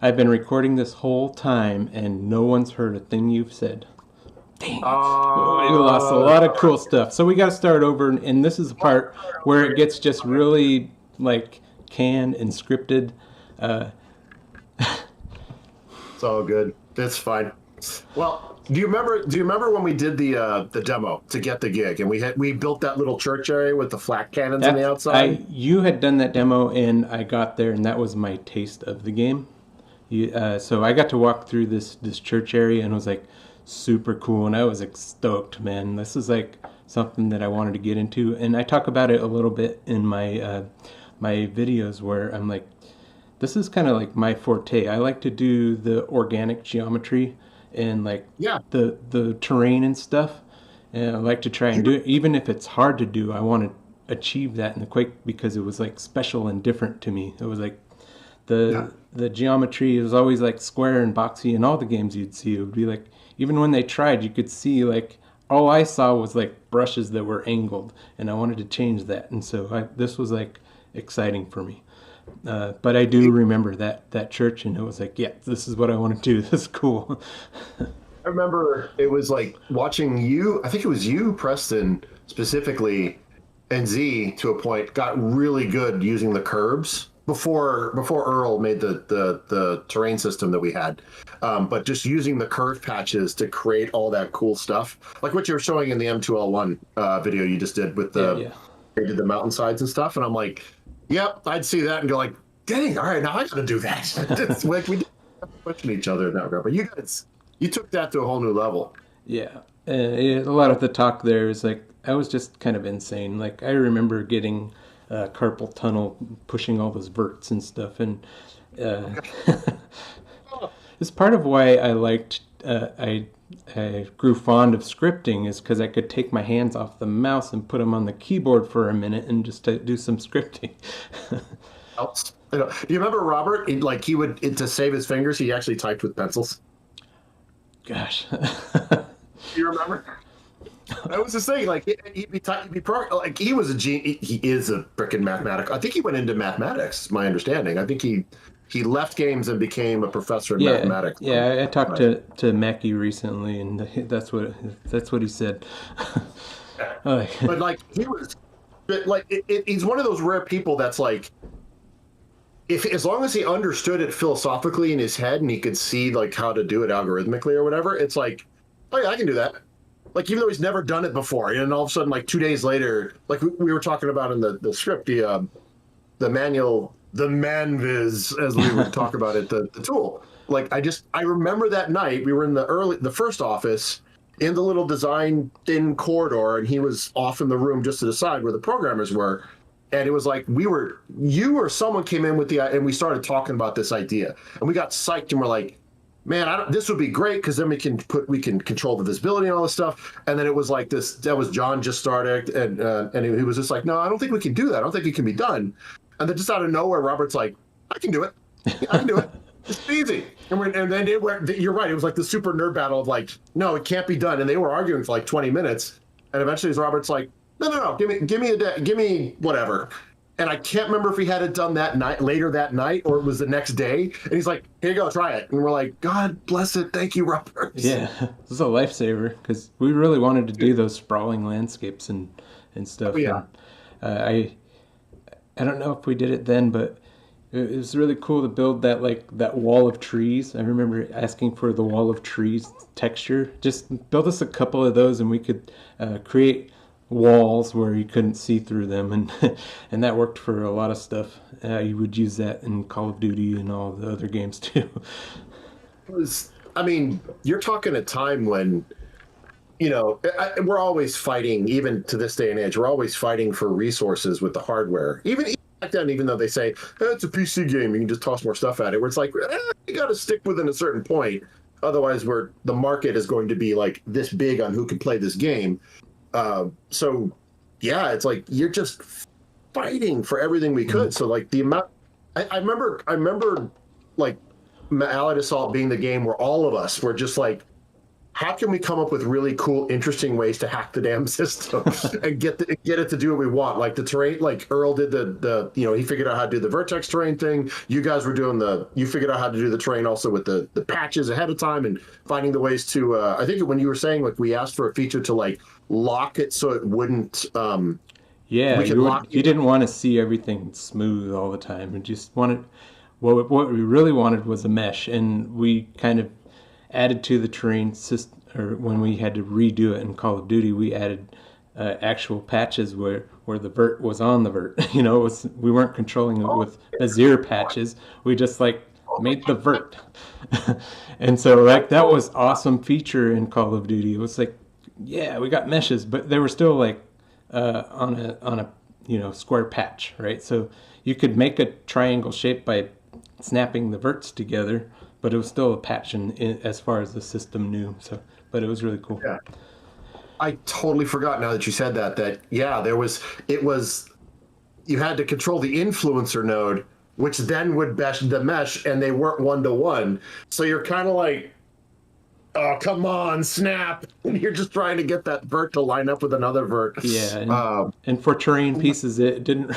I've been recording this whole time and no one's heard a thing you've said. Dang it. We lost a Uh, lot of cool stuff. So we got to start over. And this is the part where it gets just really like canned and scripted. Uh, it's all good. It's fine. Well, do you remember when we did the demo to get the gig, and we built that little church area with the flak cannons on the outside? you had done that demo and I got there and that was my taste of the game. So I got to walk through this church area and it was like super cool and I was like stoked, man. This is like something that I wanted to get into, and I talk about it a little bit in my videos where I'm like, this is kind of like my forte. I like to do the organic geometry and like Yeah. the terrain and stuff. And I like to try and do it, even if it's hard to do. I want to achieve that in the Quake because it was like special and different to me. It was like Yeah. the geometry was always like square and boxy in all the games you'd see. It would be like, even when they tried, you could see like all I saw was like brushes that were angled, and I wanted to change that. And so this was like exciting for me. But I do remember that church, and it was like, yeah, this is what I want to do. This is cool. I remember it was like watching you. I think it was you, Preston, specifically, and Z to a point got really good using the curbs before Earl made the terrain system that we had. But just using the curve patches to create all that cool stuff, like what you were showing in the M2L1 video you just did with Yeah, the yeah. they did the mountainsides and stuff. And I'm like, yep, I'd see that and go like, dang, all right, now I got to do that. It's like we pushing each other in that regard. But you took that to a whole new level. Yeah, a lot of the talk there is like I was just kind of insane. Like I remember getting carpal tunnel, pushing all those verts and stuff, and uh, it's part of why I liked. I grew fond of scripting is because I could take my hands off the mouse and put them on the keyboard for a minute and just do some scripting. Else. You know, do you remember Robert? Like he would to save his fingers, he actually typed with pencils. Gosh. Do you remember? That was the thing. Like like he was a genius. He is a freaking mathematical. I think he went into mathematics. My understanding. I think he left games and became a professor in Yeah, mathematics. yeah. I talked Right. to Mackie recently, and that's what he said. Like, But like he was, but like he's one of those rare people that's like, if as long as he understood it philosophically in his head and he could see like how to do it algorithmically or whatever, it's like, oh yeah, I can do that. Like even though he's never done it before, and all of a sudden, like 2 days later, like we were talking about in the script, the manual, the manviz, as we would talk about it, the tool. Like I remember that night we were in the first office in the little design thin corridor, and he was off in the room just to the side where the programmers were. And it was like you or someone came in with and we started talking about this idea, and we got psyched, and we're like, man, this would be great because then we can control the visibility and all this stuff. And then it was like this. That was John just started, and he was just like, no, I don't think we can do that. I don't think it can be done. And then just out of nowhere, Robert's like, I can do it. I can do it. It's easy. And then you're right. It was like the super nerd battle of like, no, it can't be done. And they were arguing for like 20 minutes. And eventually, Robert's like, no, give me a day, give me whatever. And I can't remember if he had it done that night, later that night, or it was the next day. And he's like, here you go, try it. And we're like, God bless it. Thank you, Robert. yeah, this is a lifesaver because we really wanted to do those sprawling landscapes and Oh, stuff. And yeah. I don't know if we did it then, but it was really cool to build that like that wall of trees. I remember asking for the wall of trees texture. Just build us a couple of those, and we could create walls where you couldn't see through them, and and that worked for a lot of stuff. You would use that in Call of Duty and all the other games too. I mean, you're talking a time when, we're always fighting, even to this day and age, we're always fighting for resources with the hardware. Even back then, even though they say, it's a PC game, you can just toss more stuff at it, where it's like, you got to stick within a certain point. Otherwise, the market is going to be like this big on who can play this game. So, yeah, it's like you're just fighting for everything we could. So, like the amount, I remember like Allied Assault being the game where all of us were just like, how can we come up with really cool, interesting ways to hack the damn system and get it to do what we want? Like the terrain, like Earl did he figured out how to do the vertex terrain thing. You guys were doing you figured out how to do the terrain also with the patches ahead of time and finding the ways to. I think when you were saying like we asked for a feature to like lock it so it wouldn't. Yeah, We could lock you it. didn't want to see everything smooth all the time. You just wanted what we really wanted was a mesh, and we kind of added to the terrain system. Or when we had to redo it in Call of Duty, we added actual patches where the vert was on the vert. We weren't controlling it with Bezier patches. We just like made the vert, and so like that was awesome feature in Call of Duty. It was like, yeah, we got meshes, but they were still like on a square patch, right? So you could make a triangle shape by snapping the verts together, but it was still a patch as far as the system knew. So, but it was really cool. Yeah. I totally forgot now that you said that. Yeah, it was you had to control the influencer node, which then would mesh the mesh, and they weren't 1-to-1. So you're kind of like, oh, come on, snap. And you're just trying to get that vert to line up with another vert. Yeah, and for terrain pieces, it didn't.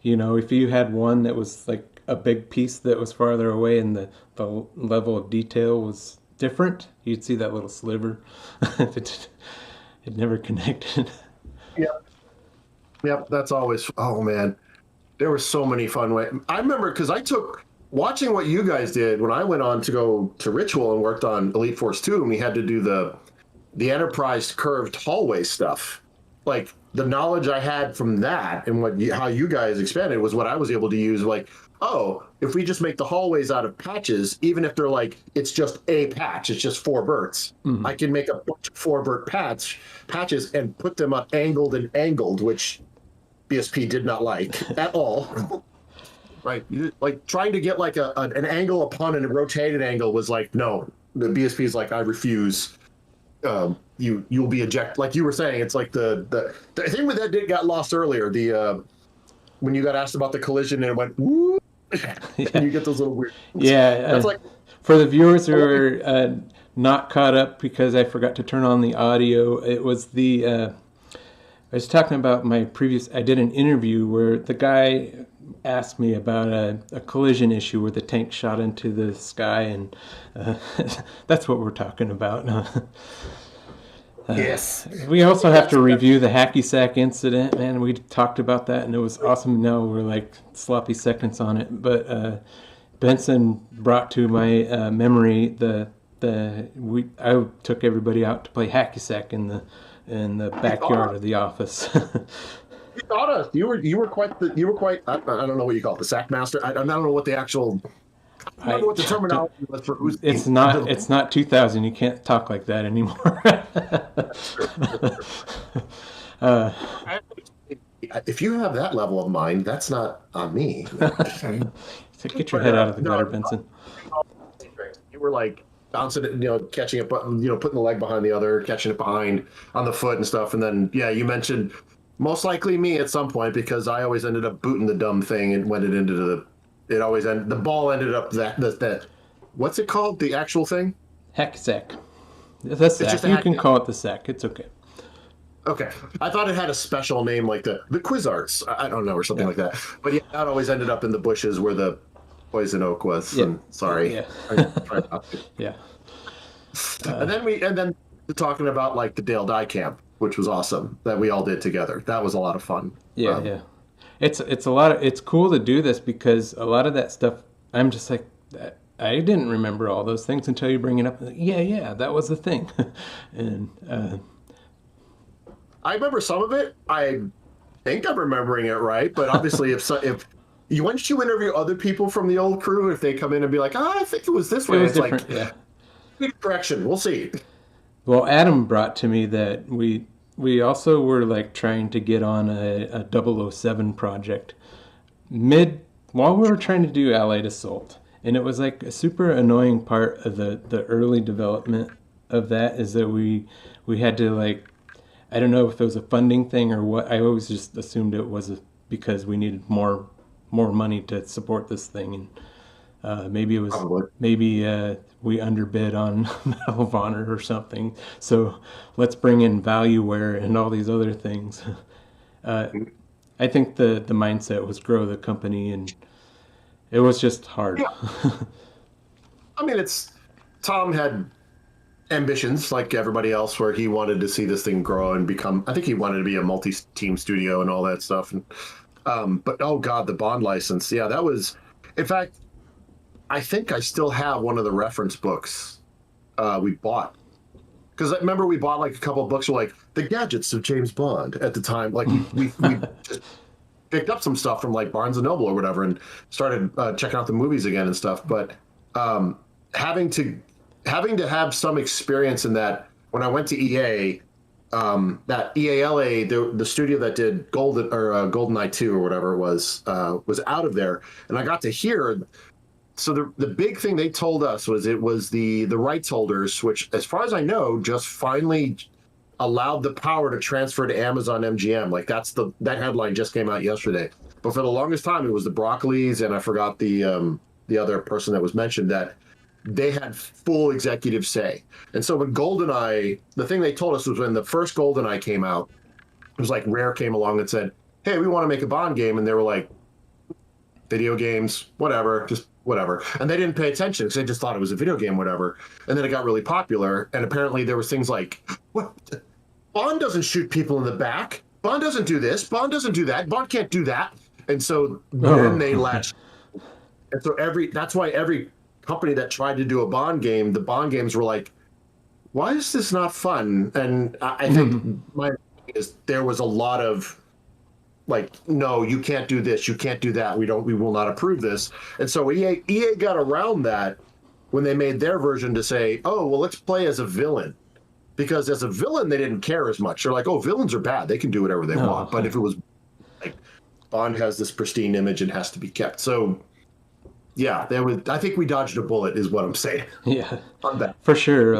If you had one that was like a big piece that was farther away and the level of detail was different, you'd see that little sliver. It never connected. Yep. Yep. That's always, oh man, there were so many fun ways. I remember because watching what you guys did when I went on to go to Ritual and worked on Elite Force 2, and we had to do the Enterprise curved hallway stuff. Like the knowledge I had from that and how you guys expanded was what I was able to use. Like, oh, if we just make the hallways out of patches, even if they're like it's just a patch, it's just 4 verts. Mm-hmm. I can make a bunch of 4 vert patches and put them up angled, which BSP did not like at all. Right, like trying to get like an angle upon a rotated angle was like, no. The BSP is like, I refuse. You'll be ejected. Like you were saying, it's like the thing with that got lost earlier. When you got asked about the collision and it went woo, Yeah. and you get those little weird. Yeah, That's like for the viewers who are not caught up because I forgot to turn on the audio. It was I was talking about I did an interview where the guy asked me about a collision issue where the tank shot into the sky, and that's what we're talking about. yes. We also have to review the hacky sack incident, man. We talked about that, and it was awesome. Now we're like sloppy seconds on it, but Benson brought to my memory I took everybody out to play hacky sack in the backyard of the office. You taught us. You were quite. I don't know what you call it, the sack master. I don't know what the actual. I don't know what the terminology was for who's. It's not 2000. You can't talk like that anymore. If you have that level of mind, that's not on me. So get your head out of the gutter, Benson. You were like bouncing it, catching it, putting the leg behind the other, catching it behind on the foot and stuff. And then, yeah, you mentioned most likely me at some point because I always ended up booting the dumb thing and when the ball ended up that what's it called? The actual thing? Hacky sack. The sack. You can call it the sack. It's okay. Okay. I thought it had a special name like the Quiz-Arts. I don't know, or something like that. But yeah, that always ended up in the bushes where the poison oak was. Yeah. Sorry. Yeah. Yeah. And then talking about like the Dale Dye camp, which was awesome that we all did together. That was a lot of fun. Yeah, yeah. It's it's cool to do this because a lot of that stuff I'm just like I didn't remember all those things until you bring it up. Yeah, that was the thing. And I remember some of it. I think I'm remembering it right, but obviously once you interview other people from the old crew, if they come in and be like, I think it was this way, it was it's different. like, Yeah. Correction. We'll see. Well, Adam brought to me that we also were like trying to get on a 007 project while we were trying to do Allied Assault. And it was like a super annoying part of the early development of that is that we had to like, I don't know if it was a funding thing or what. I always just assumed it was because we needed more money to support this thing. Maybe it was Probably. maybe we underbid on Medal of Honor or something. So let's bring in valueware and all these other things. Uh, I think the mindset was grow the company, and it was just hard. Yeah. I mean, it's Tom had ambitions like everybody else where he wanted to see this thing grow and become, I think he wanted to be a multi-team studio and all that stuff. And but oh god, the Bond license. Yeah, that was, in fact, I think I still have one of the reference books we bought. Because I remember we bought like a couple of books with like the gadgets of James Bond at the time. Like we just picked up some stuff from like Barnes and Noble or whatever and started checking out the movies again and stuff. But um, having to have some experience in that when I went to EA, that EALA, the studio that did GoldenEye 2 or whatever it was out of there, and I got to hear. So the big thing they told us was it was the rights holders, which, as far as I know, just finally allowed the power to transfer to Amazon MGM. Like that headline just came out yesterday. But for the longest time, it was the Broccolis, and I forgot the other person that was mentioned, that they had full executive say. And so when GoldenEye, the thing they told us was when the first GoldenEye came out, it was like Rare came along and said, "Hey, we want to make a Bond game," and they were like, "Video games, whatever, just whatever." And they didn't pay attention because they just thought it was a video game, whatever. And then it got really popular. And apparently there was things like, what? Bond doesn't shoot people in the back. Bond doesn't do this. Bond doesn't do that. Bond can't do that. And so then they latched. And so that's why every company that tried to do a Bond game, the Bond games were like, why is this not fun? And I think my is there was a lot of like, no, you can't do this, you can't do that, we will not approve this. And so EA got around that when they made their version to say, oh, well, let's play as a villain. Because as a villain, they didn't care as much. They're like, oh, villains are bad, they can do whatever they want. But if it was like Bond has this pristine image and has to be kept. So yeah, I think we dodged a bullet is what I'm saying. Yeah, On that. for sure.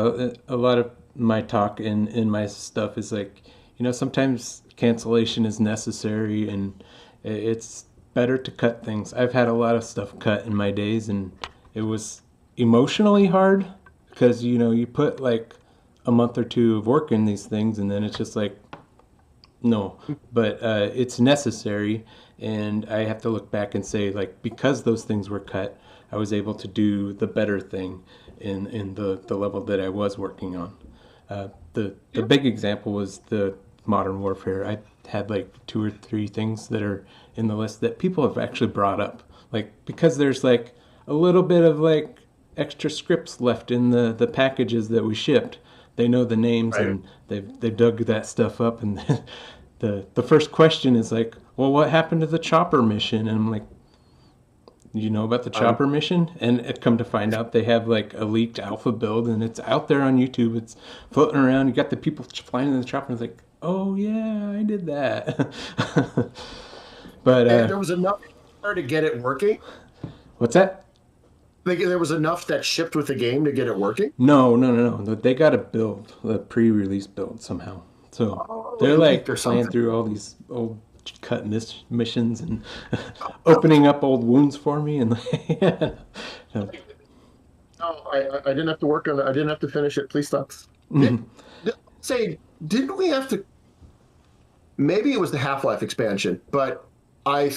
A lot of my talk in my stuff is like, sometimes cancellation is necessary, and it's better to cut things. I've had a lot of stuff cut in my days, and it was emotionally hard because you put like a month or two of work in these things, and then it's just like, no. But it's necessary, and I have to look back and say, like, because those things were cut, I was able to do the better thing in the level that I was working on. The big example was the Modern Warfare. I had like 2 or 3 things that are in the list that people have actually brought up, like, because there's like a little bit of like extra scripts left in the packages that we shipped. They know the names, right, and they've dug that stuff up, and the first question is like, well, what happened to the chopper mission? And I'm like, you know about the chopper mission? And it come to find out they have like a leaked alpha build, and it's out there on YouTube. It's floating around. You got the people flying in the chopper, and it's like, oh yeah, I did that. But there was enough to get it working. What's that? There was enough that shipped with the game to get it working? No. They got a build, a pre-release build somehow. So they're like playing through all these old cut missions and opening up old wounds for me. And no, I didn't have to work on it. I didn't have to finish it. Please stop. Say, didn't we have to? Maybe it was the Half-Life expansion, but I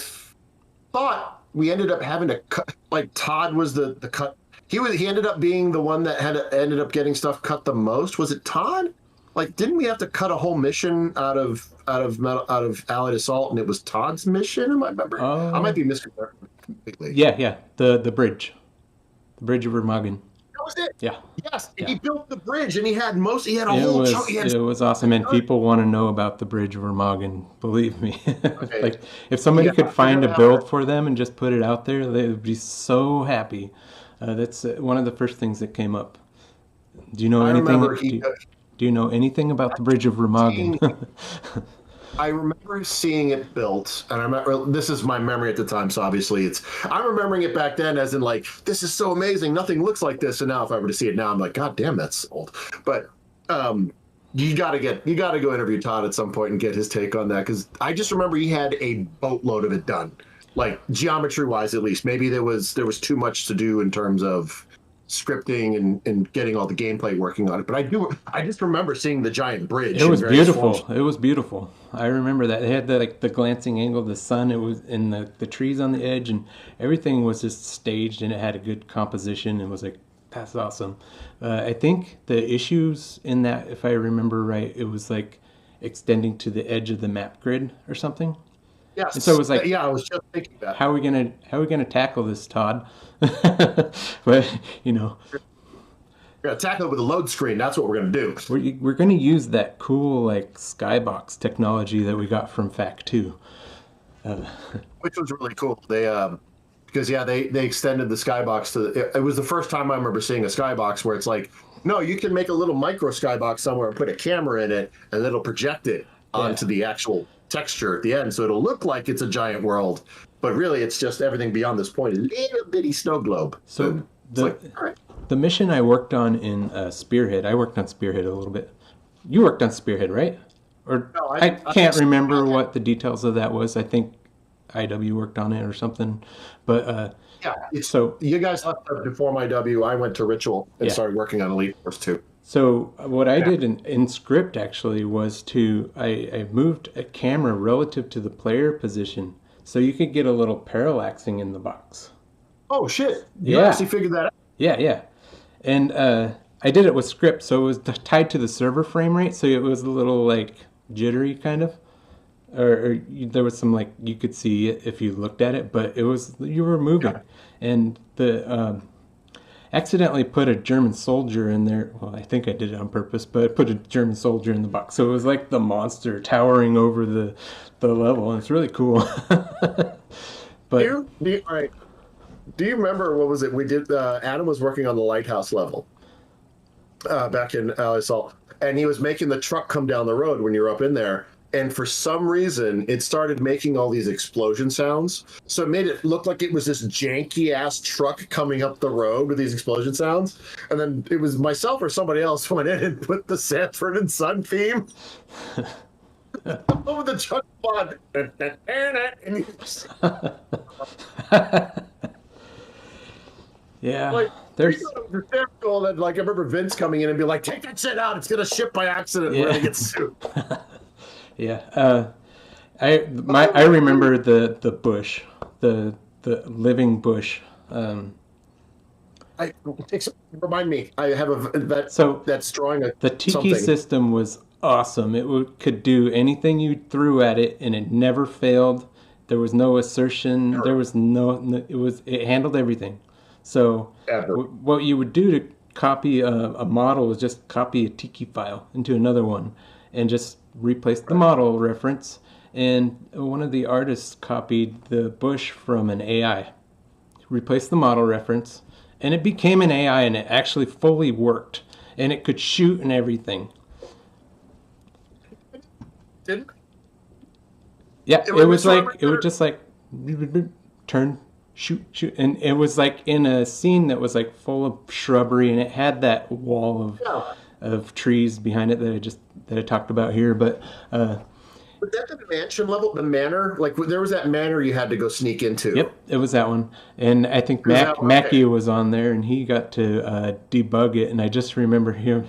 thought we ended up having to cut. Like Todd was the cut. He ended up being the one that ended up getting stuff cut the most. Was it Todd? Like, didn't we have to cut a whole mission out of Allied Assault, and it was Todd's mission? Am I remember? I might be misremembering completely. Yeah. The bridge of Remagen. That was it. Yeah. Yes, yeah. He built the bridge, and he had a whole chunk. It was awesome, and people want to know about the bridge of Remagen. Believe me. Okay. Like, if somebody could find a build for them and just put it out there, they would be so happy. That's one of the first things that came up. Do you know anything? Do you know anything about the bridge of Remagen? I remember seeing it built, and this is my memory at the time, so obviously I'm remembering it back then as in like, this is so amazing, nothing looks like this. And now if I were to see it now, I'm like, God damn, that's old. But you got to go interview Todd at some point and get his take on that, because I just remember he had a boatload of it done. like geometry wise, at least. Maybe there was too much to do in terms of scripting and getting all the gameplay working on it. But I just remember seeing the giant bridge It in was various forms. beautiful. It was beautiful. I remember that. It had the glancing angle of the sun. It was in the trees on the edge, and everything was just staged, and it had a good composition. And was like, that's awesome. I think the issues in that, if I remember right, it was like extending to the edge of the map grid or something. And so it Yes, was like, yeah, I was just thinking that. how are we gonna tackle this, Todd? But you know, We're gonna tackle it with a load screen. That's what we're gonna do. we're gonna use that cool like skybox technology that we got from Fact Two. Which was really cool. Because yeah, they extended the skybox to. It was the first time I remember seeing a skybox where it's like, no, you can make a little micro skybox somewhere and put a camera in it, and it'll project it Yeah. onto the actual texture at the end, so it'll look like it's a giant world, but really it's just everything beyond this point, a little bitty snow globe. So And it's the like, all right. the mission I worked on in Spearhead, I worked on Spearhead a little bit. You worked on Spearhead, right? Or No, I I can't just- remember what the details of that was. I think IW worked on it or something. But Yeah, so you guys left before my W. I went to Ritual and Yeah. started working on Elite Force 2. So what I did in script actually was I moved a camera relative to the player position so you could get a little parallaxing in the box. Oh shit! You Yeah. actually figured that out. Yeah, yeah. And I did it with script, so it was tied to the server frame rate, so it was a little like jittery kind of. There was some like you could see it if you looked at it, but it was you were moving, and the accidentally put a German soldier in there. Well, I think I did it on purpose, but I put a German soldier in the box, so it was like the monster towering over the level, and it's really cool. But All right. Do you remember what was it we did? Adam was working on the lighthouse level back in Assault, and he was making the truck come down the road when you were up in there. And for some reason, it started making all these explosion sounds. So it made it look like it was this janky ass truck coming up the road with these explosion sounds. And then it was myself or somebody else went in and put the Sanford and Son theme over the truck pod. And you just, yeah, like, there's hysterical. And like I remember Vince coming in and be like, "Take that shit out! It's gonna ship by accident. We're gonna get sued." yeah. I remember the bush, the living bush. Remind me. I have So that's drawing a the tiki something. system was awesome. Could do anything you threw at it, and it never failed. There was no assertion. There was it handled everything. So Ever. what you would do to copy a model is just copy a tiki file into another one, and just replace the model reference. And one of the artists copied the bush from an AI, replaced the model reference, and it became an AI, and it actually fully worked, and it could shoot and everything. Didn't Yeah, It it was was like Robert it would Turner. just like turn, shoot, and it was like in a scene that was like full of shrubbery, and it had that wall Yeah. of trees behind it that I talked about here. But Was that the mansion level, the manor? Like there was that manor you had to go sneak into. yep, it was that one, and I think was that one? Mackie Okay. was on there, and he got to debug it, and I just remember him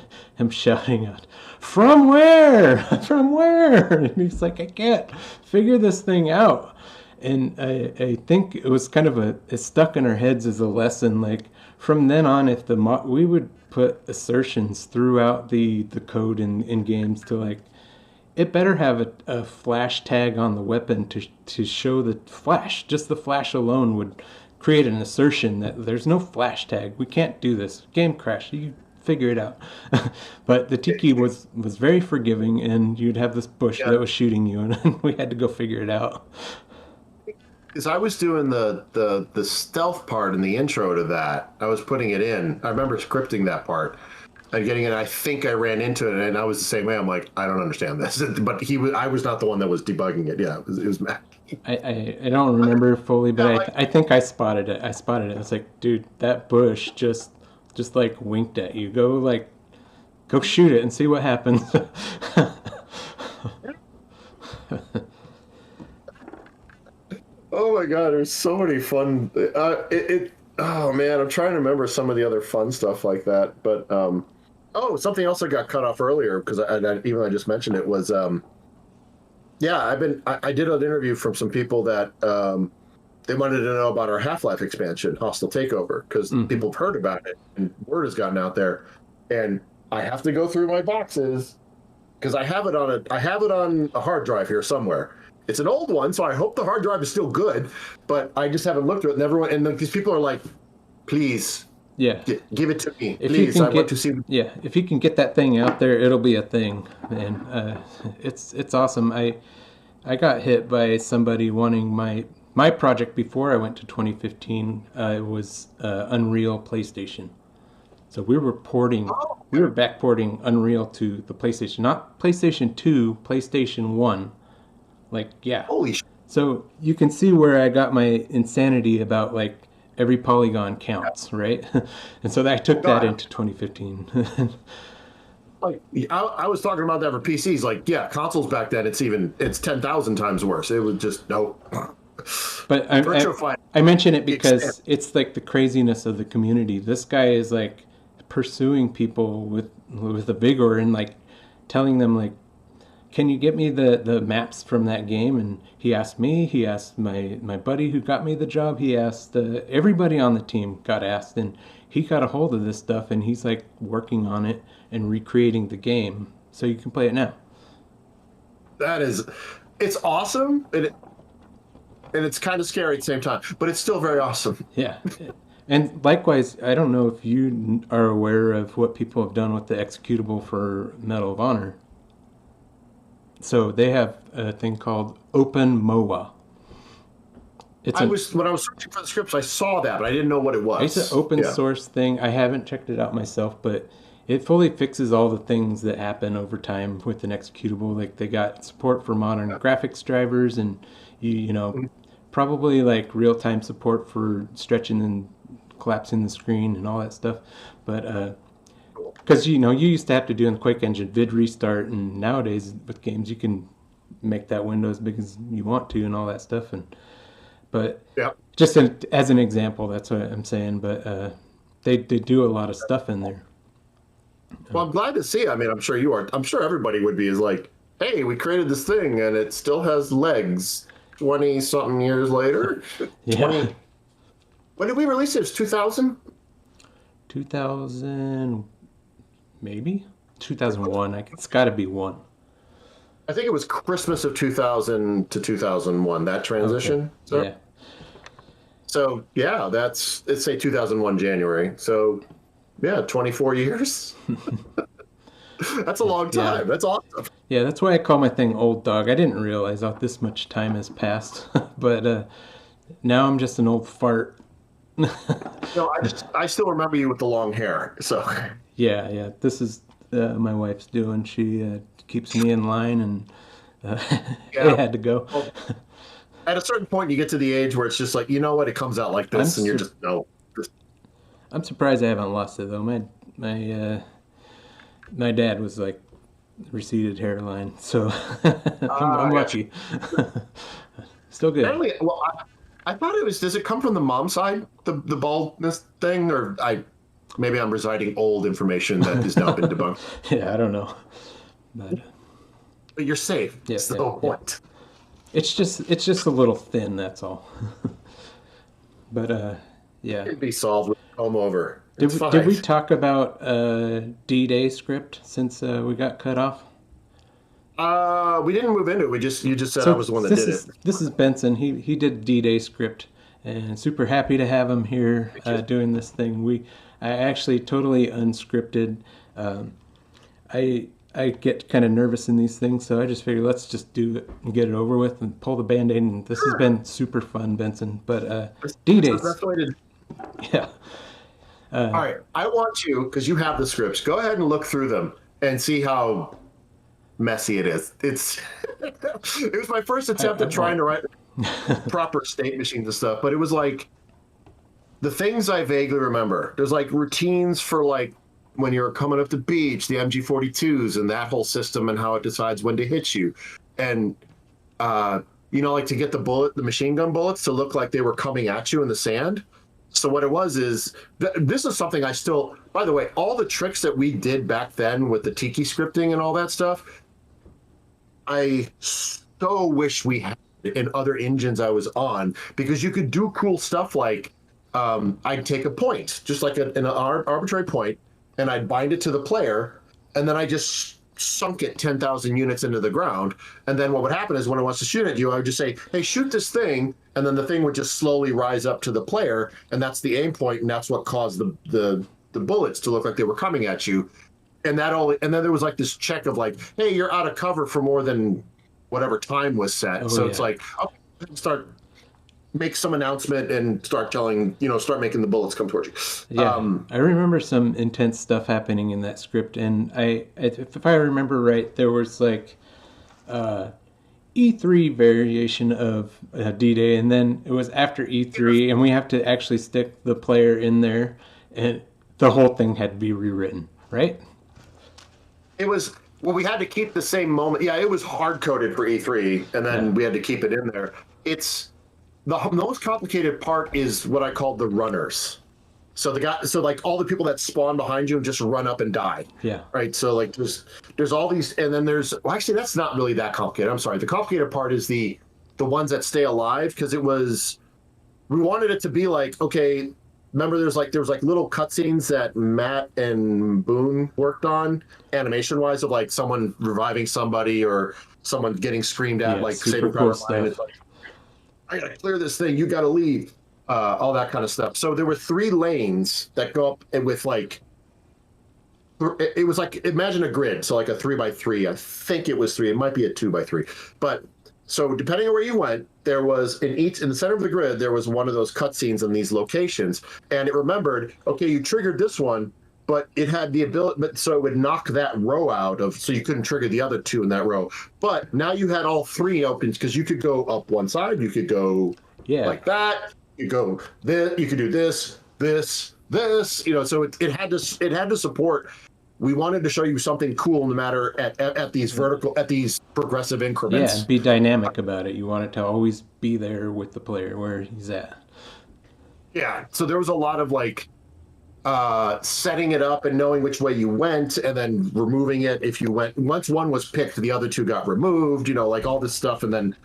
shouting out, "From where? From where?" And he's like, "I can't figure this thing out." And I think it was kind of it stuck in our heads as a lesson. Like from then on, if we would put assertions throughout the code in games to like it better have a flash tag on the weapon to show the flash. Just the flash alone would create an assertion that there's no flash tag. We can't do this. Game crash. You figure it out. But the tiki was very forgiving, and you'd have this bush Yeah. that was shooting you, and we had to go figure it out. Because I was doing the stealth part in the intro to that. I was putting it in. I remember scripting that part and getting it. I think I ran into it, and I was the same way. I'm like, I don't understand this. But I was not the one that was debugging it. Yeah, it was Matt. I don't remember fully, but I think I spotted it. I spotted it. I was like, dude, that bush just like winked at you. Go shoot it and see what happens. Oh my God, there's so many fun. Oh man, I'm trying to remember some of the other fun stuff like that. But oh, something else I got cut off earlier because I just mentioned it was yeah, I did an interview from some people that they wanted to know about our Half-Life expansion, Hostile Takeover, because people have heard about it and word has gotten out there, and I have to go through my boxes because I have it on a hard drive here somewhere. It's an old one, so I hope the hard drive is still good, but I just haven't looked at it. And these people are like, please, Yeah. give it to me, If please. you I can want get, to see. yeah, if you can get that thing out there, it'll be a thing, man. It's awesome. I got hit by somebody wanting my project before I went to 2015. It was Unreal PlayStation. So we were backporting Unreal to the PlayStation, not PlayStation 2, PlayStation 1. Like, yeah. Holy shit. So you can see where I got my insanity about like every polygon counts, right? And so I took that into 2015. Like I was talking about that for PCs. Like, yeah, consoles back then, it's 10,000 times worse. It was just no. But I mention it because it's like the craziness of the community. This guy is like pursuing people with a vigor and like telling them like, can you get me the maps from that game? And he asked me, he asked my buddy who got me the job, he asked everybody on the team got asked, and he got a hold of this stuff and he's like working on it and recreating the game so you can play it now. It's awesome, and it's kind of scary at the same time, but it's still very awesome. Yeah. And likewise, I don't know if you are aware of what people have done with the executable for Medal of Honor. So they have a thing called Open MOHAA. When I was searching for the scripts, I saw that, but I didn't know what it was. It's an open source thing. I haven't checked it out myself, but it fully fixes all the things that happen over time with an executable. Like they got support for modern graphics drivers, and you know, probably like real-time support for stretching and collapsing the screen and all that stuff. But because you used to have to do in the Quake engine vid restart, and nowadays with games you can make that window as big as you want to and all that stuff. But just as an example, that's what I'm saying. But they do a lot of stuff in there. Well, I'm glad to see. I mean, I'm sure you are. I'm sure everybody would be. Is like, hey, we created this thing and it still has legs. 20-something years later. Yeah. 20. When did we release it? It was 2000. 2000. Maybe 2001. It's got to be one. I think it was Christmas of 2000 to 2001. That transition. Okay. So, yeah. So yeah, let's say 2001 January. So yeah, 24 years. That's a long time. Yeah. That's awesome. Yeah, that's why I call my thing Old Dog. I didn't realize this much time has passed, but now I'm just an old fart. No, I still remember you with the long hair. So yeah. This is my wife's doing. She keeps me in line, and it had to go. Well, at a certain point, you get to the age where it's just like, you know what, it comes out like this, and you're just no. I'm surprised I haven't lost it though. My dad was like receded hairline, so I'm lucky. Still good. Apparently, well, I thought it was. Does it come from the mom side, the baldness thing, or maybe I'm reciting old information that has now been debunked? Yeah, I don't know, but you're safe. Yeah, so what? It's just a little thin. That's all. But yeah, it'd be solved with comb over. Did we talk about D-Day script since we got cut off? We didn't move into it. You just said I was the one that did it. This is Benson. He did D-Day script, and super happy to have him here doing this thing. I actually totally unscripted. I get kind of nervous in these things, so I just figured let's just do it and get it over with and pull the Band-Aid. And this has been super fun, Benson. But D-Days. Yeah. All right, I want you, because you have the scripts, go ahead and look through them and see how messy it is. It was my first attempt at trying to write proper state machines and stuff, but it was like the things I vaguely remember. There's like routines for like when you're coming up the beach, the MG42s and that whole system and how it decides when to hit you. And like to get the machine gun bullets to look like they were coming at you in the sand. So what it was is this is something I still, by the way, all the tricks that we did back then with the tiki scripting and all that stuff, I so wish we had in other engines I was on, because you could do cool stuff like I'd take a point, just like an arbitrary point, and I'd bind it to the player, and then I just sunk it 10,000 units into the ground. And then what would happen is when it wants to shoot at you, I would just say, hey, shoot this thing. And then the thing would just slowly rise up to the player. And that's the aim point, and that's what caused the bullets to look like they were coming at you. And and then there was like this check of like, hey, you're out of cover for more than whatever time was set. So it's like, okay, make some announcement and start making the bullets come towards you. Yeah, I remember some intense stuff happening in that script, and if I remember right, there was like E3 variation of D-Day, and then it was after E3, and we have to actually stick the player in there, and the whole thing had to be rewritten, right? It was, well, we had to keep the same moment. Yeah, it was hard coded for E3, and then we had to keep it in there. It's the most complicated part is what I call the runners. So like all the people that spawn behind you and just run up and die. Yeah. Right. So like there's all these, and then actually that's not really that complicated. I'm sorry. The complicated part is the ones that stay alive, because we wanted it to be like, okay, remember there was like little cutscenes that Matt and Boone worked on animation wise of like someone reviving somebody or someone getting screamed at, like super cool stuff. It's like, I gotta clear this thing. You gotta leave. All that kind of stuff. So there were 3 lanes that go up with like, it was like, imagine a grid. So like a 3x3. I think it was 3. It might be a 2x3. But so depending on where you went, there was in the center of the grid, there was one of those cutscenes in these locations, and it remembered, okay, you triggered this one, but it had the ability, so it would knock that row out of, so you couldn't trigger the other 2 in that row. But now you had all 3 open, because you could go up one side, you could go like that, you go this, you could do this, so it had to support. We wanted to show you something cool, no matter at these progressive increments. Yeah, and be dynamic about it. You want it to always be there with the player where he's at. Yeah, so there was a lot of like setting it up and knowing which way you went, and then removing it if you went. Once one was picked, the other 2 got removed. Like all this stuff, and then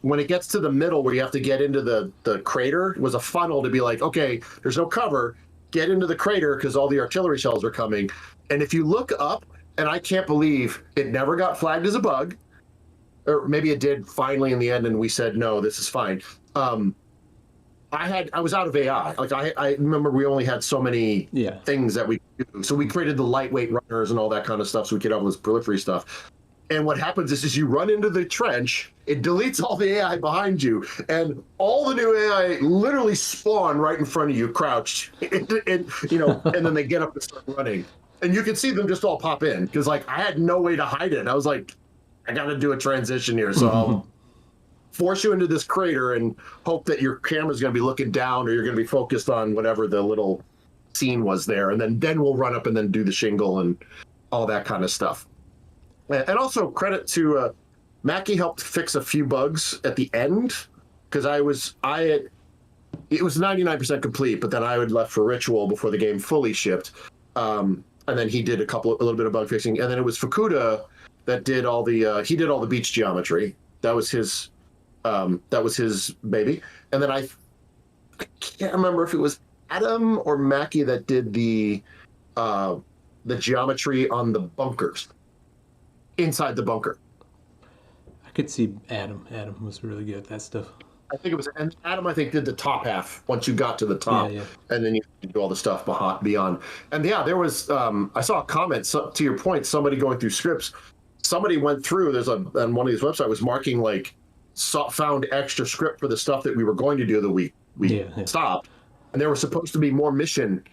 when it gets to the middle where you have to get into the crater, it was a funnel to be like, okay, there's no cover, get into the crater because all the artillery shells are coming. And if you look up, and I can't believe it never got flagged as a bug, or maybe it did finally in the end, and we said, no, this is fine. I was out of AI. Like I remember we only had so many things that we could do. So we created the lightweight runners and all that kind of stuff so we could have all this periphery stuff. And what happens is you run into the trench, it deletes all the AI behind you, and all the new AI literally spawn right in front of you, crouched, and then they get up and start running. And you can see them just all pop in, because like I had no way to hide it. I was like, I got to do a transition here, so I'll force you into this crater and hope that your camera's going to be looking down, or you're going to be focused on whatever the little scene was there, and then we'll run up and then do the shingle and all that kind of stuff. And also credit to Mackie helped fix a few bugs at the end, because it was 99% complete, but then I had left for Ritual before the game fully shipped, and then he did a little bit of bug fixing, and then it was Fukuda that did all the he did all the beach geometry. That was his baby. And then I can't remember if it was Adam or Mackie that did the geometry on the bunkers. Inside the bunker. I could see Adam. Adam was really good at that stuff. I think it was, and Adam, I think, did the top half once you got to the top, and then you do all the stuff beyond. And yeah, there was, I saw a comment, to your point, somebody going through scripts. Somebody went through, on one of these websites was marking like, found extra script for the stuff that we were going to do that we stopped. And there was supposed to be more mission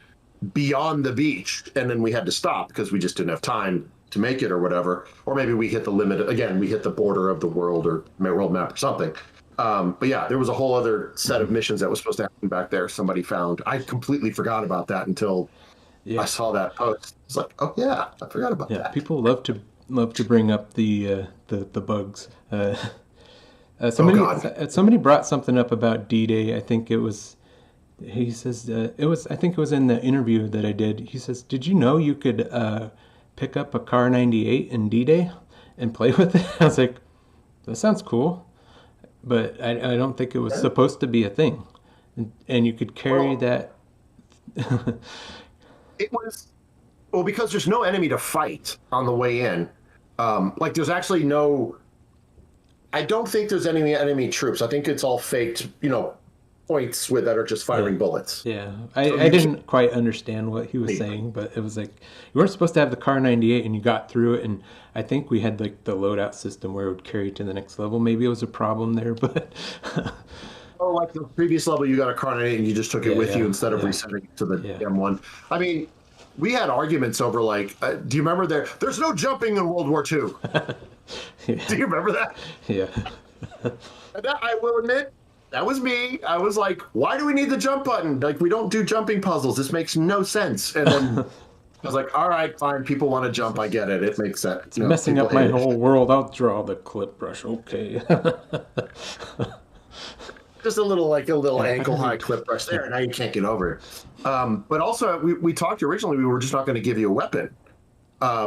beyond the beach, and then we had to stop because we just didn't have time to make it or whatever. Or maybe we hit the limit again, we hit the border of the world or world map or something. But yeah, there was a whole other set of missions that was supposed to happen back there. Somebody found. I completely forgot about that until I saw that post. It's like, oh yeah, I forgot about that. People love to bring up the bugs. Oh Somebody God. somebody brought something up about D-Day. I think it was. He says it was. I think it was in the interview that I did. He says, "Did you know you could pick up a Car 98 in D-Day and play with it?" I was like, "That sounds cool," but I don't think it was supposed to be a thing. And you could carry Well, that. it was well because there's no enemy to fight on the way in. Like there's actually no. I don't think there's any enemy troops. I think it's all faked, points with that are just Yeah. firing bullets. Yeah, So I you can't. didn't quite understand what he was saying, but it was like you weren't supposed to have the Car 98 and you got through it. And I think we had like the loadout system where it would carry you to the next level. Maybe it was a problem there, but Oh, like the previous level, you got a carnate and you just took it yeah, with yeah, you instead of yeah, resetting it to the yeah, M1. I mean, we had arguments over like, do you remember there's no jumping in World War II. Do yeah, you remember that? yeah. And that, I will admit, that was me. I was like, why do we need the jump button? Like, we don't do jumping puzzles. This makes no sense. And then I was like, all right, fine. People want to jump. I get it. It makes sense. It's messing People up my hate whole it. world. I'll draw the clip brush. Okay. Just a little ankle high clip brush there. And now you can't get over it. But also, we talked originally, we were just not going to give you a weapon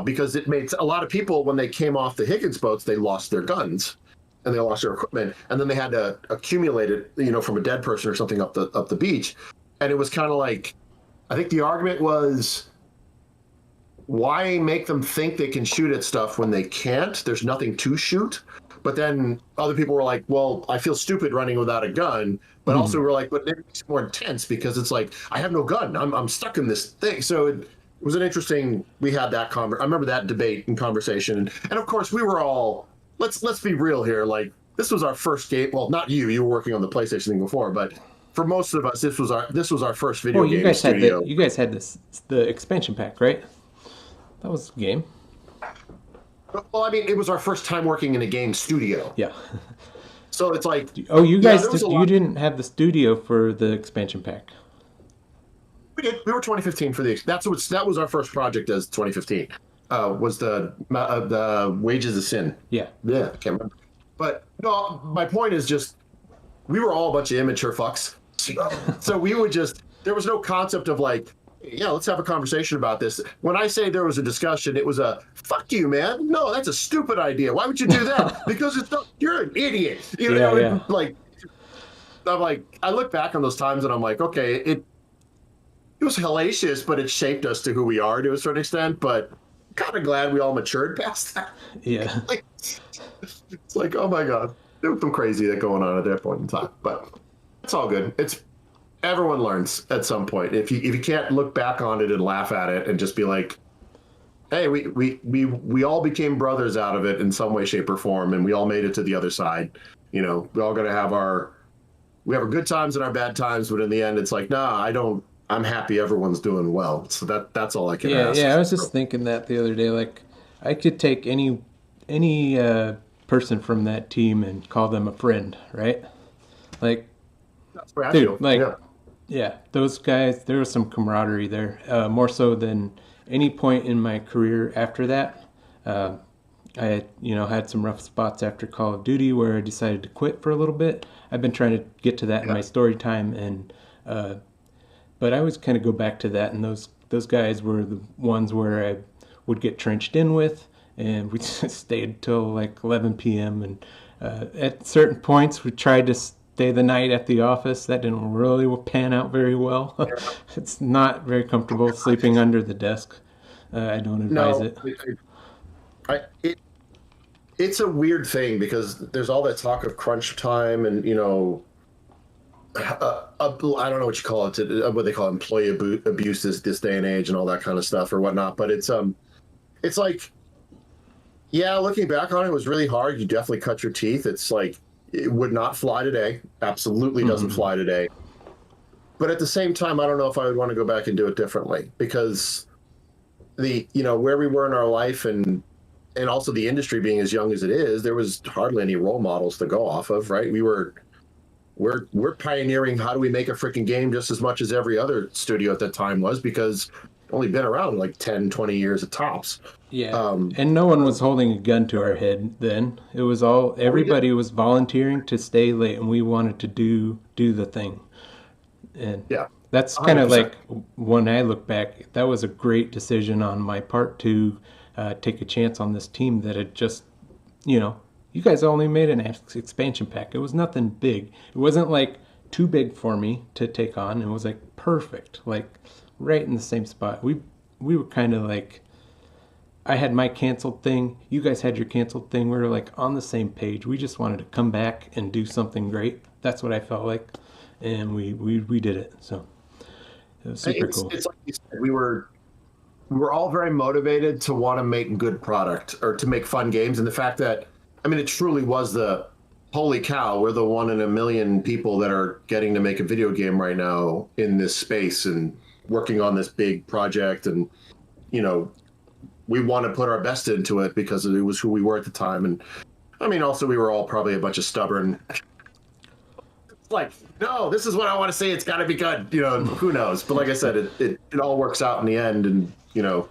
because it made a lot of people, when they came off the Higgins boats, they lost their guns and they lost their equipment. And then they had to accumulate it, from a dead person or something up the beach. And it was kind of like, I think the argument was, why make them think they can shoot at stuff when they can't? There's nothing to shoot. But then other people were like, well, I feel stupid running without a gun. But also we're like, but it makes it more intense because it's like, I have no gun. I'm stuck in this thing. So it was an interesting, we had that I remember that debate and conversation. And of course we were all, let's be real here. Like this was our first game. Well, not you, you were working on the PlayStation thing before, but for most of us, this was our first video Well, you game guys had studio. the expansion pack, right? That was the game. Well, I mean, it was our first time working in a game studio. Yeah. So it's like, Oh, you yeah, guys there was a you lot. didn't have the studio for the expansion pack. We did. We were 2015 for that was our first project as 2015. Was the Wages of Sin. Yeah. Yeah, I can't remember. But no, my point is just we were all a bunch of immature fucks. So we would just there was no concept of like, yeah, let's have a conversation about this. When I say there was a discussion, it was a fuck you, man. No, that's a stupid idea. Why would you do that? Because it's not, you're an idiot. Yeah, yeah. Like I'm like I look back on those times and I'm like, okay, it was hellacious, but it shaped us to who we are to a certain extent. But kind of glad we all matured past that. Yeah. Like, it's like, oh my god, there was some crazy that going on at that point in time. But it's all good. It's everyone learns at some point. If you can't look back on it and laugh at it and just be like, hey, we all became brothers out of it in some way, shape, or form, and we all made it to the other side. We all gonna have our good times and our bad times, but in the end, it's like, nah, I don't. I'm happy everyone's doing well. So that's all I can Yeah, ask. yeah. I was just thinking that the other day. Like, I could take any person from that team and call them a friend, right? Like, That's where I dude, feel. like, Yeah. yeah, those guys. There was some camaraderie there, more so than any point in my career after that. Uh, I, had some rough spots after Call of Duty where I decided to quit for a little bit. I've been trying to get to that in Yeah. my story time, and but I always kind of go back to that. And those guys were the ones where I would get trenched in with, and we just stayed till like 11 p.m. And at certain points, we tried to stay the night at the office. That didn't really pan out very well. It's not very comfortable sleeping under the desk. I don't advise No, it. I, it it's a weird thing because there's all that talk of crunch time and I don't know what you call it, what they call employee abuse this day and age and all that kind of stuff or whatnot. But it's like, yeah, looking back on it, it was really hard. You definitely cut your teeth. It's like it would not fly today. Absolutely doesn't Mm-hmm. fly today. But at the same time, I don't know if I would want to go back and do it differently because where we were in our life and also the industry being as young as it is, there was hardly any role models to go off of, right? We're pioneering how do we make a freaking game just as much as every other studio at that time was because only been around like 10, 20 years at tops. Yeah, and no one was holding a gun to our head then. It was all everybody was volunteering to stay late, and we wanted to do the thing. And Yeah, that's kind of 100%. like when I look back, that was a great decision on my part to take a chance on this team that had just, you know, you guys only made an expansion pack. It was nothing big. It wasn't like too big for me to take on. It was like perfect, like right in the same spot. We were kind of like I had my canceled thing. You guys had your canceled thing. We were like on the same page. We just wanted to come back and do something great. That's what I felt like, and we did it. So it was super cool. It's like you said, we were all very motivated to want to make good product or to make fun games, and the fact that I mean, it truly was the holy cow, we're the 1 in a million people that are getting to make a video game right now in this space and working on this big project, and you know, we want to put our best into it because it was who we were at the time. And I mean, also we were all probably a bunch of stubborn, like, no, this is what I want to say. It's got to be good. You know, who knows? But like I said, it all works out in the end. And you know,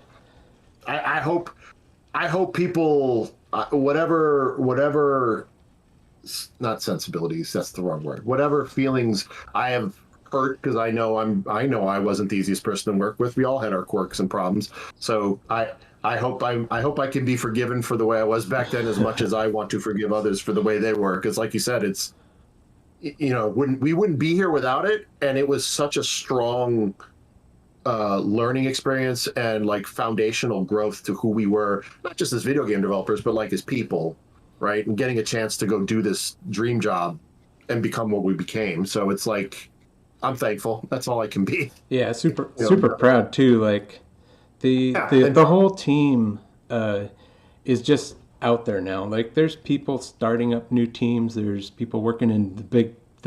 I hope people, whatever, not sensibilities. That's the wrong word. Whatever feelings I have hurt, because I know I wasn't the easiest person to work with. We all had our quirks and problems. So I hope I can be forgiven for the way I was back then as much as I want to forgive others for the way they were. Because like you said, it's, you know, we wouldn't be here without it, and it was such a strong learning experience and like foundational growth to who we were, not just as video game developers, but like as people, right? And getting a chance to go do this dream job and become what we became. So it's like, I'm thankful. That's all I can be. Yeah, super You super know? proud too. Like Yeah, and the whole team is just out there now. Like there's people starting up new teams. There's people working in the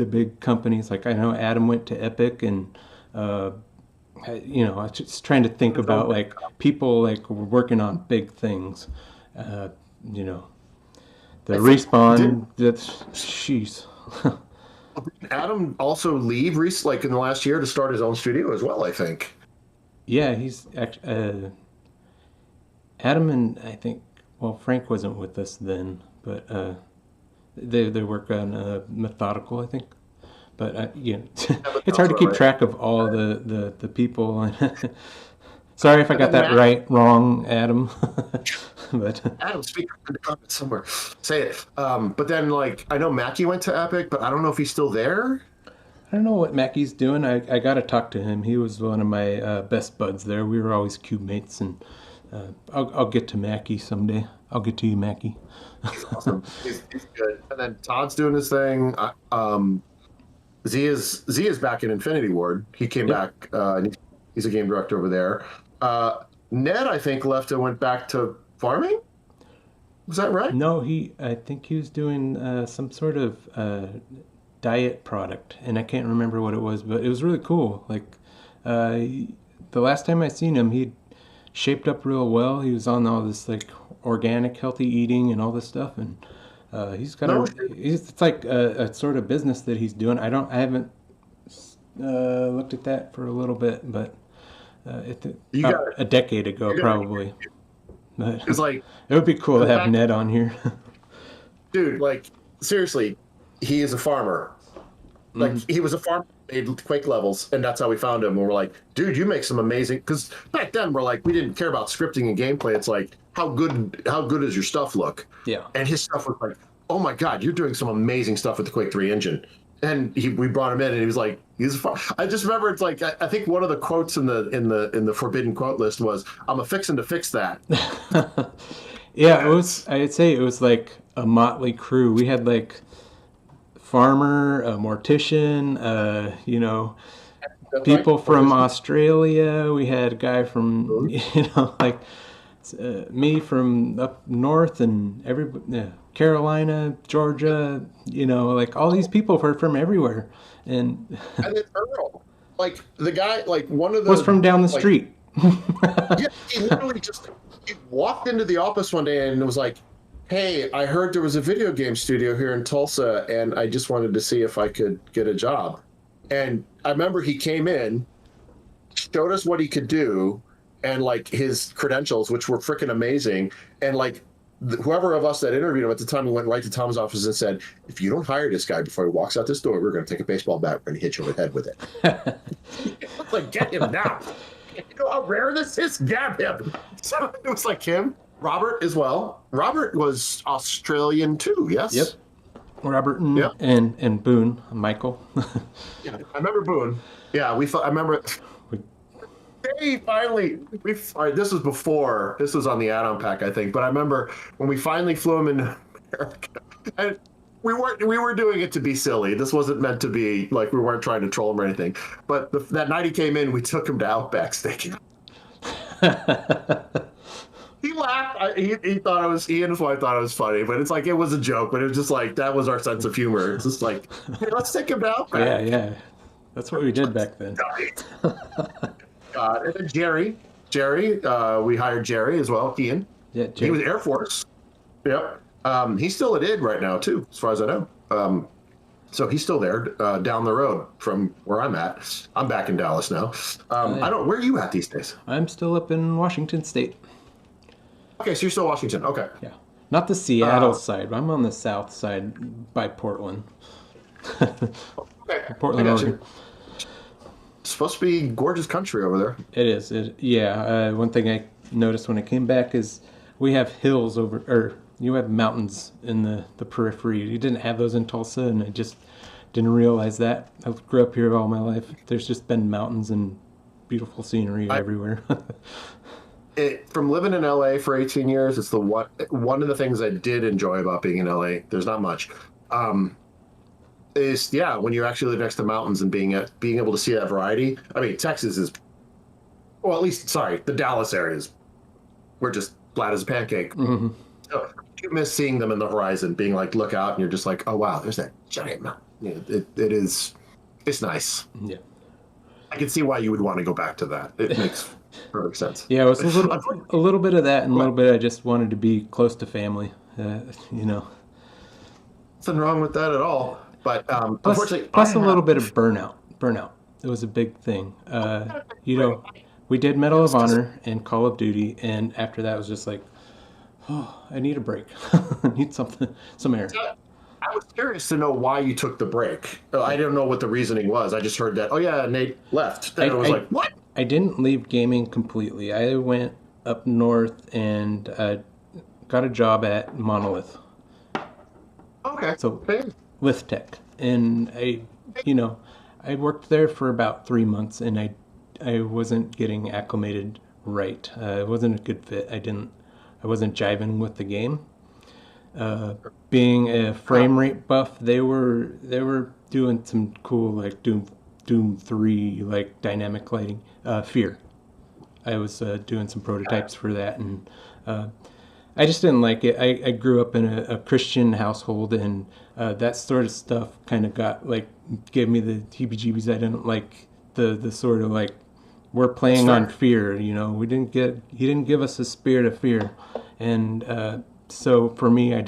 big companies. Like I know Adam went to Epic, and you know, I was just trying to think about like people like working on big things. You know, the I think did respawn. That's sheesh. Adam also leave like in the last year to start his own studio as well, I think. Yeah, he's actually Adam, and I think well Frank wasn't with us then, but they work on methodical, I think. But yeah, Yeah, but it's hard to also, keep right? track of all the people. Sorry if I And got then that Matt, right, wrong, Adam. But Adam, speak in the comments somewhere. Say it. But then, like, I know Mackie went to Epic, but I don't know if he's still there. I don't know what Mackey's doing. I got to talk to him. He was one of my best buds there. We were always cube mates, and I'll get to Mackey someday. I'll get to you, Mackey. He's awesome. He's good. And then Todd's doing his thing. Z is back in Infinity Ward. He came Yep. back. And he's a game director over there. Ned, I think, left and went back to farming. Was that right? No, I think he was doing some sort of diet product, and I can't remember what it was, but it was really cool. Like the last time I seen him, he shaped up real well. He was on all this like organic, healthy eating and all this stuff, and he's got No, it's like a sort of business that he's doing. I haven't looked at that for a little bit, but you got about a decade ago, you got probably. But it's like it would be cool to the have fact, Ned on here. dude. Like seriously, he is a farmer. Like Mhm. he was a farmer, made Quake levels, and that's how we found him. And we're like, dude, you make some amazing. Because back then we're like, we didn't care about scripting and gameplay. It's like, how good does your stuff look? Yeah. And his stuff was like, oh my god, you're doing some amazing stuff with the Quake 3 engine. And we brought him in, and he was like, I just remember it's like I think one of the quotes in the forbidden quote list was, "I'm a fixing to fix that." Yeah, it was. I'd say it was like a motley crew. We had like farmer, a mortician, you know, That's right. people from Australia. We had a guy from, you know, like me from up north, and Carolina, Georgia. You know, like all these people were from everywhere, and And then Earl, like the guy, like one of was the from down the like street. yeah, he literally just he walked into the office one day and was like, "Hey, I heard there was a video game studio here in Tulsa, and I just wanted to see if I could get a job." And I remember he came in, showed us what he could do, and like his credentials, which were freaking amazing. And like whoever of us that interviewed him at the time, we went right to Tom's office and said, if you don't hire this guy before he walks out this door, we're going to take a baseball bat and hit you in the head with it. It's like, get him now. You know how rare this is? Gab him. So it was like him, Robert as well. Robert was Australian too, yes? Yep. Robert and Boone, Michael. Yeah, I remember Boone. Yeah, I remember. They finally, this was before, this was on the add-on pack, I think, but I remember when we finally flew him in America, and we were doing it to be silly. This wasn't meant to be, like, we weren't trying to troll him or anything. But that night he came in, we took him to Outback Steak. He laughed. He thought he and his wife thought it was funny, but it's like, it was a joke, but it was just like, that was our sense of humor. It's just like, hey, let's take him to Outback. Yeah. That's what we did back then. And then Jerry, we hired Jerry as well, Ian. Yeah, Jerry. He was Air Force. Yep. He's still at ID right now, too, as far as I know. So he's still there down the road from where I'm at. I'm back in Dallas now. Where are you at these days? I'm still up in Washington State. Okay, so you're still Washington. Okay. Yeah. Not the Seattle side. I'm on the south side by Portland. Okay. Portland, Oregon. It's supposed to be gorgeous country over there. It is. One thing I noticed when I came back is we have hills you have mountains in the periphery. You didn't have those in Tulsa, and I just didn't realize that. I grew up here all my life. There's just been mountains and beautiful scenery everywhere. From living in LA for 18 years, it's one of the things I did enjoy about being in LA. There's not much. When you actually live next to mountains and being able to see that variety. I mean, Texas is, well, at least, the Dallas areas, we're just flat as a pancake. Mm-hmm. So you miss seeing them in the horizon, being like, look out, and you're just like, oh wow, there's that giant mountain. It's nice. Yeah, I can see why you would want to go back to that. It makes perfect sense. Yeah, it was a little bit of that, and a little bit I just wanted to be close to family. Nothing wrong with that at all. But unfortunately, plus a little bit of burnout. It was a big thing. We did Medal of Honor and Call of Duty, and after that it was just like, oh, I need a break. I need some air. I was curious to know why you took the break. I didn't know what the reasoning was. I just heard that, oh yeah, Nate left. And I was like, what? I didn't leave gaming completely. I went up north and got a job at Monolith. Okay. So Lift Tech, and I worked there for about 3 months, and I wasn't getting acclimated right. It wasn't a good fit. I wasn't jiving with the game. Being a frame rate buff, they were doing some cool like Doom 3 like dynamic lighting. Fear. I was doing some prototypes for that, and I just didn't like it. I grew up in a Christian household, and that sort of stuff kind of gave me the heebie-jeebies. I didn't like the sort of like, we're playing on fear. He didn't give us a spirit of fear, and so for me, I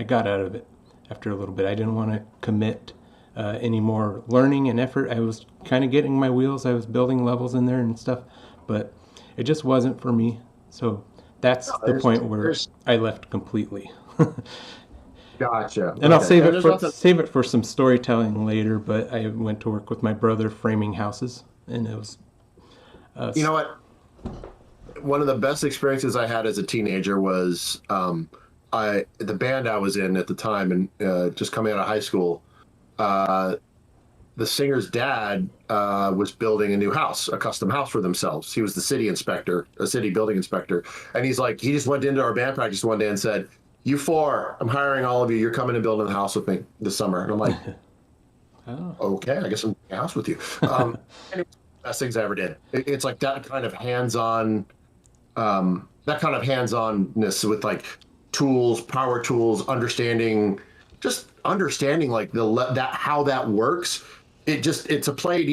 got out of it after a little bit. I didn't want to commit any more learning and effort. I was kind of getting my wheels. I was building levels in there and stuff, but it just wasn't for me. So that's the point where I left completely. Gotcha. And I'll save it for some storytelling later. But I went to work with my brother framing houses, and it was. You know what? One of the best experiences I had as a teenager was the band I was in at the time, and just coming out of high school. The singer's dad was building a new house, a custom house for themselves. He was the city inspector, a city building inspector. And he just went into our band practice one day and said, "You four, I'm hiring all of you. You're coming and building a house with me this summer." And I'm like, okay, I guess I'm in a house with you. And it was the best things I ever did. It's like that kind of hands-on, that kind of hands-onness with like tools, power tools, understanding like how that works. It's played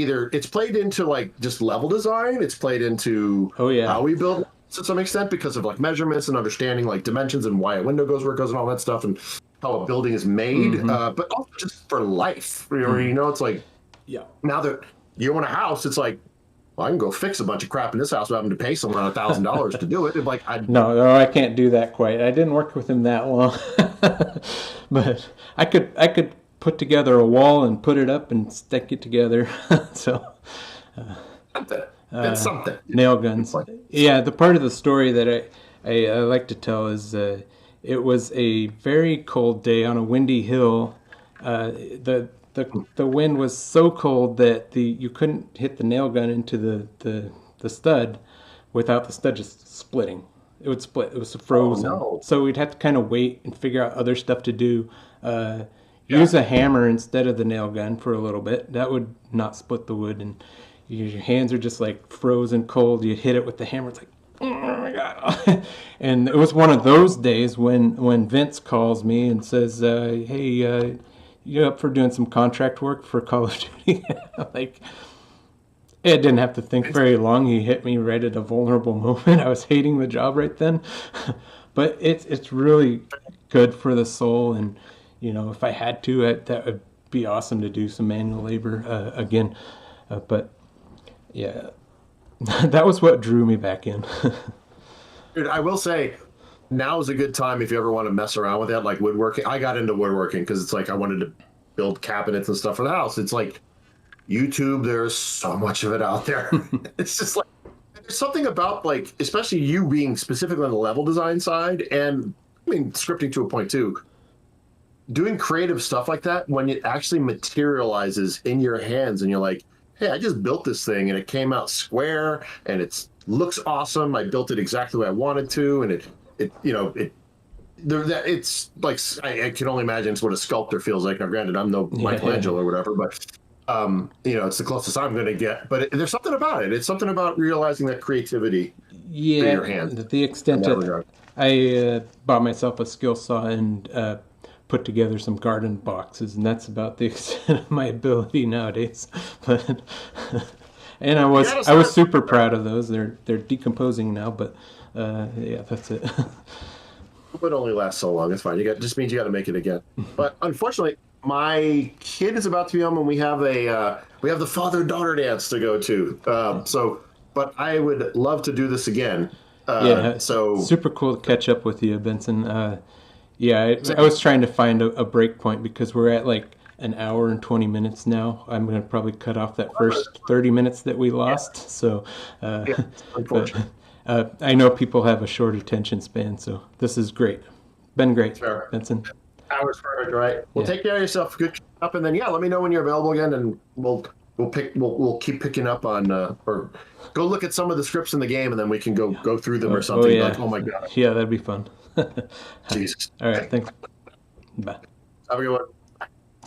into like just level design. It's played into how we build to some extent because of like measurements and understanding like dimensions and why a window goes where it goes and all that stuff and how a building is made. Mm-hmm. But also just for life. It's like, now that you own a house, it's like well, I can go fix a bunch of crap in this house without having to pay someone $1,000 to do it. And like, No, no, I can't do that quite. I didn't work with him that long, but I could put together a wall and put it up and stick it together. So it's something. nail guns. Like, Yeah, the part of the story that I like to tell is it was a very cold day on a windy hill. The wind was so cold that you couldn't hit the nail gun into the stud without the stud just splitting. It would split. It was oh frozen. no. So we'd have to kind of wait and figure out other stuff to do. Use a hammer instead of the nail gun for a little bit. That would not split the wood, and your hands are just like frozen cold. You hit it with the hammer, it's like, oh my god! And it was one of those days when Vince calls me and says, "Hey, you up for doing some contract work for Call of Duty?" Like, it didn't have to think very long. He hit me right at a vulnerable moment. I was hating the job right then, but it's really good for the soul. And if I had to, that would be awesome to do some manual labor again. But yeah, that was what drew me back in. Dude, I will say now is a good time if you ever want to mess around with that, like woodworking. I got into woodworking because it's like I wanted to build cabinets and stuff for the house. It's like YouTube, there's so much of it out there. It's just like there's something about like, especially you being specifically on the level design side, and I mean scripting to a point too. Doing creative stuff like that when it actually materializes in your hands, and you're like, hey, I just built this thing and it came out square and it looks awesome. I built it exactly the way I wanted to, and it's like I can only imagine it's what a sculptor feels like. Now, granted, I'm no Michelangelo or whatever, but it's the closest I'm going to get. But there's something about it. It's something about realizing that creativity through your hands. To the extent that I bought myself a skill saw and put together some garden boxes, and that's about the extent of my ability nowadays. But and I was super proud of those. They're decomposing now, but yeah, that's it. It only lasts so long. It's fine. Just means you got to make it again. But unfortunately, my kid is about to be home, and we have the father-daughter dance to go to. But I would love to do this again. So super cool to catch up with you, Benson. Yeah, I was trying to find a break point because we're at like an hour and 20 minutes now. I'm going to probably cut off that first 30 minutes that we lost. So, unfortunately. I know people have a short attention span, so this is great. Been great, Sure. Benson. Hours perfect, right? Well, take care of yourself. Good up, and then let me know when you're available again, and we'll keep picking up on or go look at some of the scripts in the game, and then we can go through them or something. Oh, yeah. Like, oh my god. Yeah, that'd be fun. Jesus. All right, thanks. Bye. Have a good one.